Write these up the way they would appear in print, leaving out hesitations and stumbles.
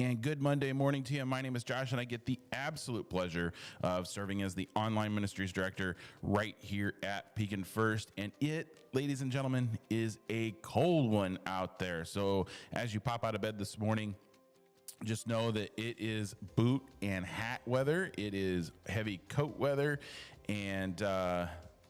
And good Monday morning to you. My name is Josh, and I get the absolute pleasure of serving as the online ministries director right here at Pekin First. And it, ladies and gentlemen, is a cold one out there. So as you pop out of bed this morning, just know that it is boot and hat weather. It is heavy coat weather, and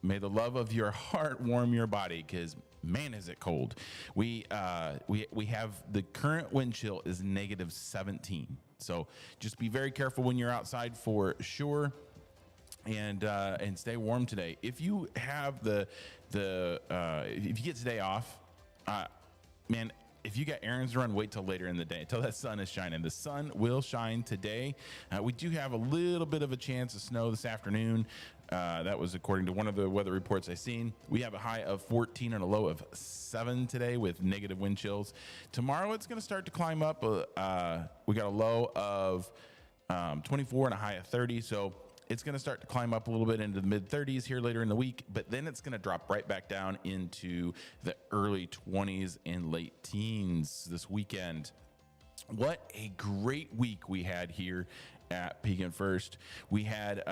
may the love of your heart warm your body, because man, is it cold. We have the current wind chill is negative 17. So just be very careful when you're outside for sure. And stay warm today. If you have if you get today off, man, if you got errands to run, wait till later in the day, until that sun is shining. The sun will shine today. We do have a little bit of a chance of snow this afternoon. That was according to one of the weather reports I seen. We have a high of 14 and a low of 7 today with negative wind chills. Tomorrow it's going to start to climb up. We got a low of 24 and a high of 30. So it's going to start to climb up a little bit into the mid 30s here later in the week, but then it's going to drop right back down into the early 20s and late teens this weekend. What a great week we had here at Pekin First. We had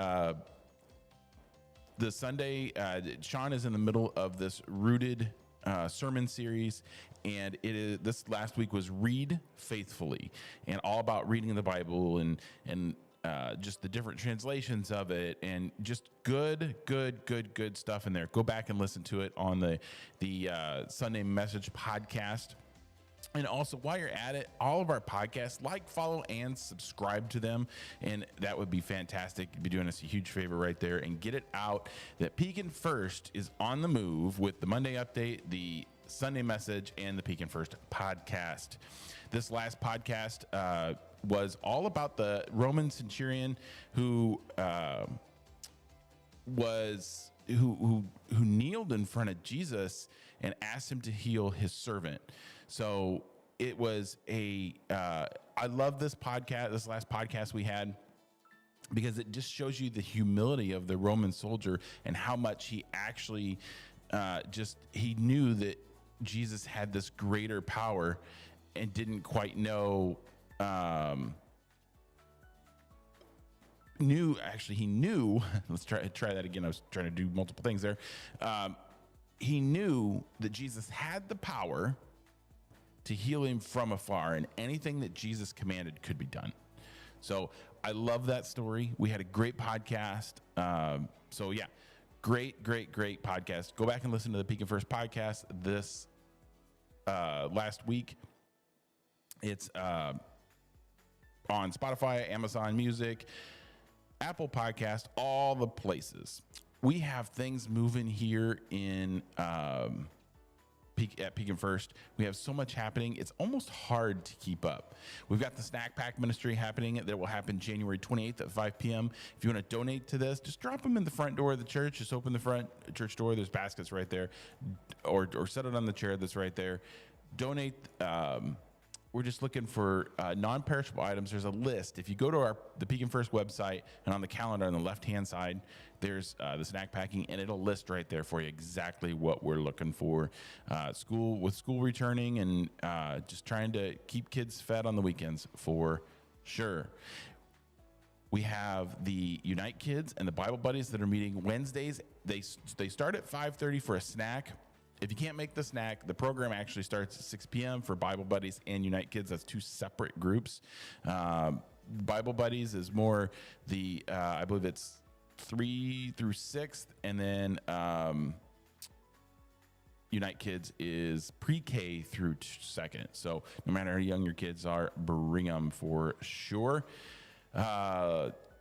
the Sunday, Sean is in the middle of this Rooted sermon series, and this last week was Read Faithfully, and all about reading the Bible and just the different translations of it, and just good stuff in there. Go back and listen to it on the Sunday Message podcast. And also, while you're at it, all of our podcasts, like, follow, and subscribe to them. And that would be fantastic. You'd be doing us a huge favor right there. And get it out that Pekin First is on the move with the Monday update, the Sunday message, and the Pekin First podcast. This last podcast was all about the Roman centurion who kneeled in front of Jesus and asked him to heal his servant. So it was I love this podcast, this last podcast we had, because it just shows you the humility of the Roman soldier and how much he actually he knew that Jesus had this greater power and didn't quite know. He knew, let's try that again. I was trying to do multiple things there. He knew that Jesus had the power to heal him from afar, and anything that Jesus commanded could be done. So I love that story. We had a great podcast. So yeah, great podcast. Go back and listen to the Pekin First podcast this last week. It's on Spotify, Amazon Music, Apple Podcast, all the places. We have things moving here in at Pekin First. We have so much happening. It's almost hard to keep up. We've got the snack pack ministry happening that will happen January 28th at 5 p.m. If you want to donate to this, just drop them in the front door of the church. Just open the front church door. There's baskets right there, or set it on the chair that's right there. Donate. We're just looking for non-perishable items. There's a list. If you go to the Pekin First website, and on the calendar on the left-hand side, there's the snack packing, and it'll list right there for you exactly what we're looking for. School returning, and just trying to keep kids fed on the weekends for sure. We have the Unite Kids and the Bible Buddies that are meeting Wednesdays. They start at 5:30 for a snack. If you can't make the snack, the program actually starts at 6 p.m. for Bible Buddies and Unite Kids. That's two separate groups. Bible Buddies is more I believe it's 3 through 6th, and then Unite Kids is pre-K through 2nd. So no matter how young your kids are, bring them for sure.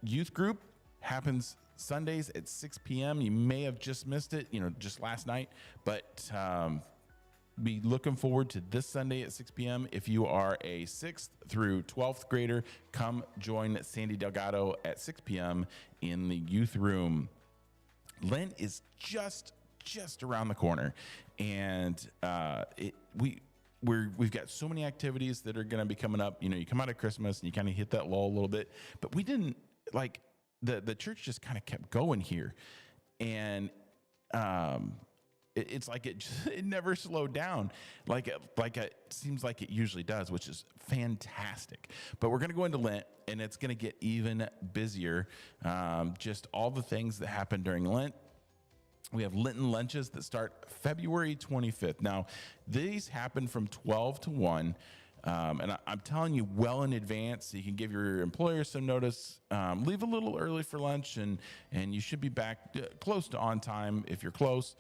Youth group happens Sundays at 6 p.m. You may have just missed it, just last night, but be looking forward to this Sunday at 6 p.m. If you are a 6th through 12th grader, come join Sandy Delgado at 6 p.m. in the youth room. Lent is just around the corner, and we've got so many activities that are going to be coming up. You come out of Christmas and you kind of hit that lull a little bit, but we didn't the church just kind of kept going here. And it's like it never slowed down like it seems like it usually does, which is fantastic. But we're going to go into Lent, and it's going to get even busier. Just all the things that happen during Lent. We have Lenten lunches that start February 25th. Now, these happen from 12 to 1. And I'm telling you well in advance, so you can give your employer some notice. Leave a little early for lunch, and you should be back close to on time if you're close.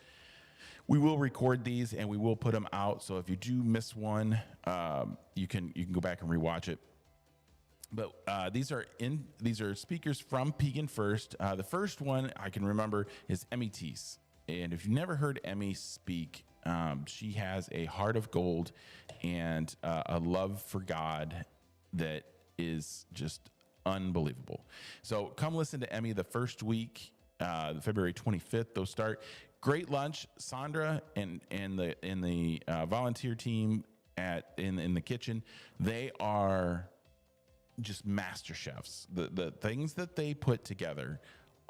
We will record these and we will put them out. So if you do miss one, you can go back and rewatch it. But these are speakers from Pekin First. The first one I can remember is Emmy Teese. And if you've never heard Emmy speak, she has a heart of gold and a love for God that is just unbelievable. So come listen to Emmy the first week, February 25th. Those start. Great lunch. Sandra and the volunteer team in the kitchen, they are just master chefs. The things that they put together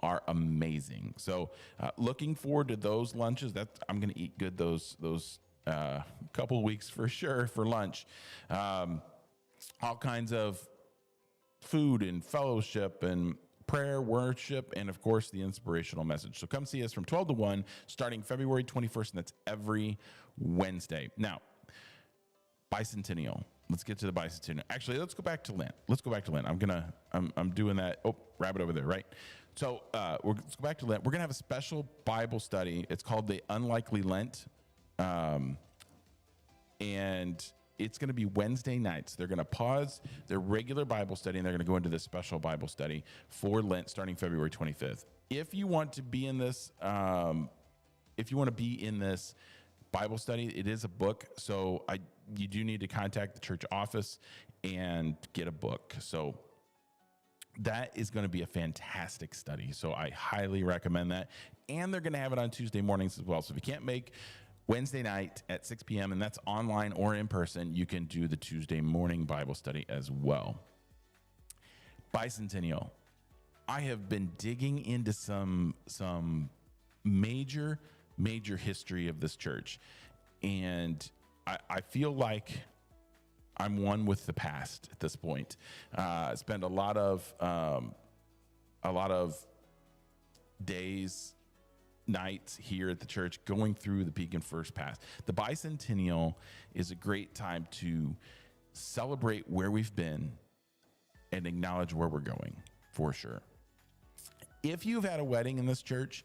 are amazing. So looking forward to those lunches. I'm going to eat good those couple of weeks for sure for lunch. All kinds of food and fellowship and prayer, worship, and of course the inspirational message. So come see us from 12 to 1 starting February 21st, and that's every Wednesday. Now, Bicentennial. Let's get to the Bicentennial. Actually, let's go back to Lent. I'm doing that. Oh, rabbit over there, right? So let's go back to Lent. We're going to have a special Bible study. It's called the Unlikely Lent. And it's going to be Wednesday nights. They're going to pause their regular Bible study, and they're going to go into this special Bible study for Lent starting February 25th. If you want to be in this, Bible study, it is a book. So you do need to contact the church office and get a book. So that is going to be a fantastic study. So I highly recommend that. And they're going to have it on Tuesday mornings as well. So if you can't make Wednesday night at 6 p.m., and that's online or in person, you can do the Tuesday morning Bible study as well. Bicentennial. I have been digging into some major history of this church, and I feel like I'm one with the past at this point. I spend a lot of days, nights here at the church going through the Pekin First past. The Bicentennial is a great time to celebrate where we've been and acknowledge where we're going, for sure. If you've had a wedding in this church,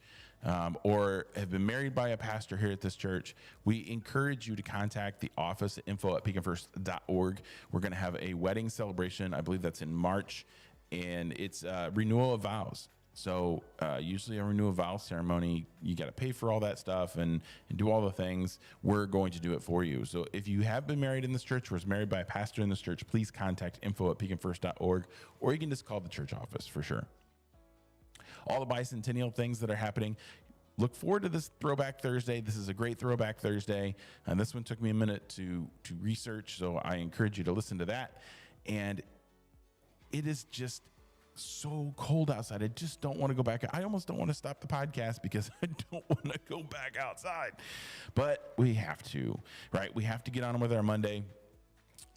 or have been married by a pastor here at this church, we encourage you to contact the office at info@pekinfirst.org. We're going to have a wedding celebration. I believe that's in March, and it's renewal of vows. So usually a renewal of vow ceremony, you got to pay for all that stuff and do all the things. We're going to do it for you. So if you have been married in this church or was married by a pastor in this church, please contact info@pekinfirst.org, or you can just call the church office for sure. All the Bicentennial things that are happening. Look forward to this Throwback Thursday. This is a great Throwback Thursday. And this one took me a minute to research, so I encourage you to listen to that. And it is just so cold outside. I just don't want to go back. I almost don't want to stop the podcast because I don't want to go back outside. But we have to, right? We have to get on with our Monday.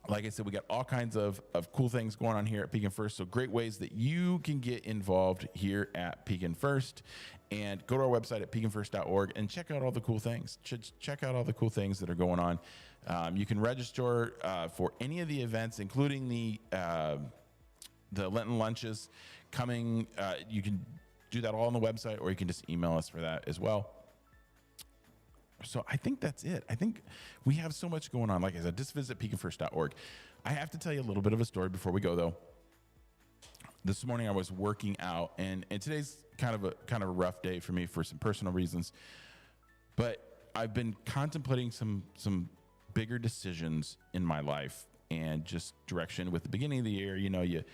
Like I said, we got all kinds of cool things going on here at Pekin First. So great ways that you can get involved here at Pekin First. And go to our website at pekinfirst.org and check out all the cool things. Check out all the cool things that are going on. You can register for any of the events, including the Lenten lunches coming. You can do that all on the website, or you can just email us for that as well. So I think that's it. I think we have so much going on. Like I said, just visit pekinfirst.org. I have to tell you a little bit of a story before we go, though. This morning I was working out, and today's kind of a rough day for me for some personal reasons. But I've been contemplating some bigger decisions in my life and just direction. With the beginning of the year, you know, you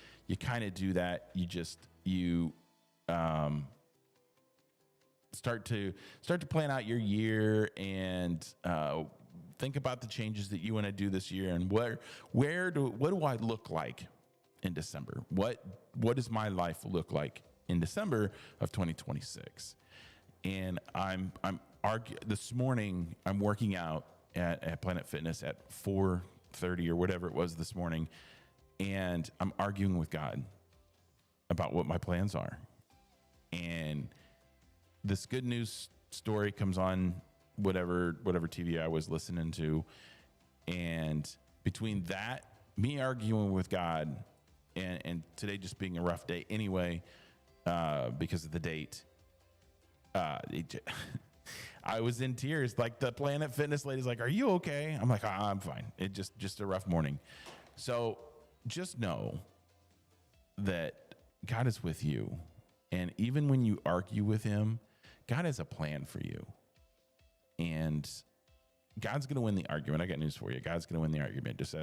kind of do that. You start to plan out your year and think about the changes that you want to do this year, and what do I look like in December? What does my life look like in December of 2026? And I'm argue this morning. I'm working out at Planet Fitness at 4:30 or whatever it was this morning, and I'm arguing with God about what my plans are. And this good news story comes on whatever TV I was listening to, and between that, me arguing with God, and today just being a rough day anyway, because of the date, I was in tears. Like the Planet Fitness lady's like, "Are you okay?" I'm like, "I'm fine. It just a rough morning." So just know that God is with you, and even when you argue with Him, God has a plan for you, and God's going to win the argument. I got news for you. God's going to win the argument. Just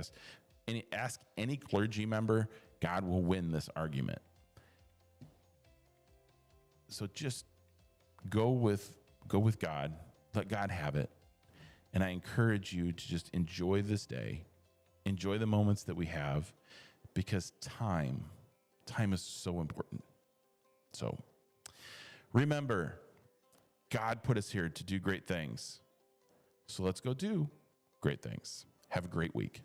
ask any clergy member. God will win this argument. So just go with God. Let God have it. And I encourage you to just enjoy this day. Enjoy the moments that we have, because time is so important. So remember, God put us here to do great things. So let's go do great things. Have a great week.